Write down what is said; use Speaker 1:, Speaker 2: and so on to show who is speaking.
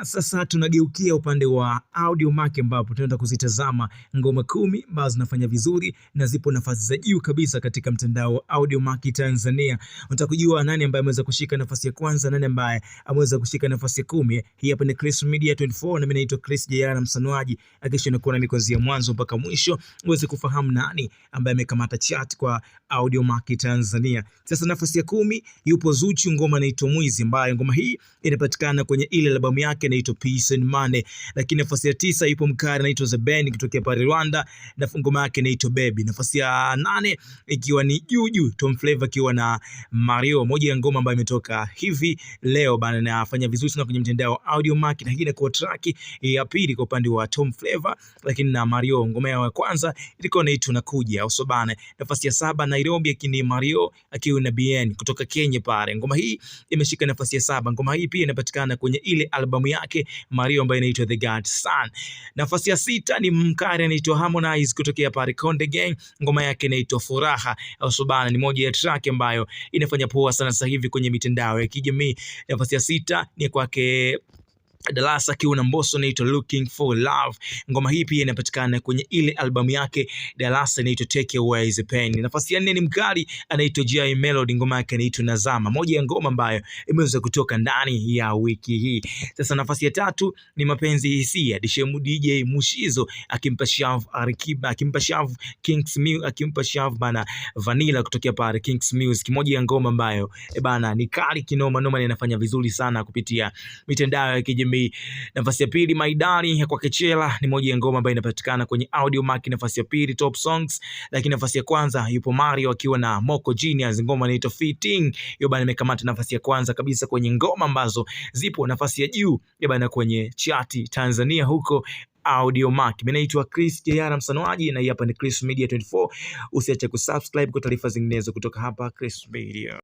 Speaker 1: Sasa tunageukia upande wa Audiomack ambapo tunaenda kuzitazama ngoma 10 ambazo zinafanya vizuri na zipo nafasi za juu kabisa katika mtandao wa Audiomack Tanzania. Unataka kujua nani ambaye ameweza kushika nafasi ya kwanza, nani ambaye ameweza kushika nafasi ya 10? Hii hapa ni Chris Media 24 na mimi naitwa Chris Jayara msanuaji. Hakikisha unakuwa na kuanzia mwanzo mpaka mwisho uweze kufahamu nani ambaye amekamata chat kwa Audiomack Tanzania. Sasa nafasi ya 10 yupo Zuchu, ngoma inaitwa Mwizi, ambayo ngoma hii inapatikana kwenye ile albamu yake inaitwa Peace and Money. Lakini nafasi ya 9 yupo mkari anaitwa Zeben kutoka pale Rwanda na ngoma yake inaitwa Baby. Nafasi ya 8 ikiwa ni Juju Tom Flavor akiwa na Mario, moja ya ngoma ambayo imetoka hivi leo bana, nafanya vizuri sana kwenye mtandao wa Audiomack, na hii ni kwa track ya pili kwa upande wa Tom Flavor. Lakini na Mario ngoma ya kwanza ilikuwa inaitwa Nakuja au so bana. Nafasi ya 7 Nairobi akini Mario akiwa na BN kutoka Kenya pale, ngoma hii imeshika nafasi ya 7. Ngoma hii pia inapatikana kwenye ile albamu yake Mario ambayo inaitwa The God Son. Nafasi ya 6 ni mkari anaitwa Harmonize kutokea pale Konde Gang, ngoma yake inaitwa Furaha au so bana, ni moja ya track ambayo inafanya poa sana sasa hivi kwenye mitandao ya kijamii. Nafasi ya 6 ni kwake Dalasa akiwa na Mbosso inaitwa Looking for Love. Ngoma hii pia inapatikana kwenye ile albamu yake Dalasa inaitwa Take Away the Pain. Nafasi ya 4 ni mkali anaitwa J Melody, ngoma yake inaitwa Nazama, moja ya ngoma ambayo imeweza kutoka ndani ya wiki hii. Sasa nafasi ya 3 ni Mapenzi Hisia, DJ Mushizo akimpa shavu Arikiba, akimpa shavu Kings Music, akimpa shavu bana Vanilla kutokea pale Kings Music, moja ya ngoma ambayo bana ni kali kinoma noma na inafanya vizuri sana kupitia mitandao ya kijamii. Nafasi ya 2 Maidani kwa Kechela, ni moja ya ngoma ambayo inapatikana kwenye Audiomack. Nafasi ya 2 Top Songs, lakini nafasi ya kwanza yupo Mario akiwa na Moko Genius, ngoma inaitwa Fitting. Hiyo bana imekamata nafasi ya kwanza kabisa kwenye ngoma ambazo zipo nafasi ya juu bana kwenye chati Tanzania huko Audiomack. Mimi naitwa Chris Jayara msanuaji na hii hapa ni Chris Media 24. Usiache kusubscribe kwa taarifa zinginezo kutoka hapa Chris Media.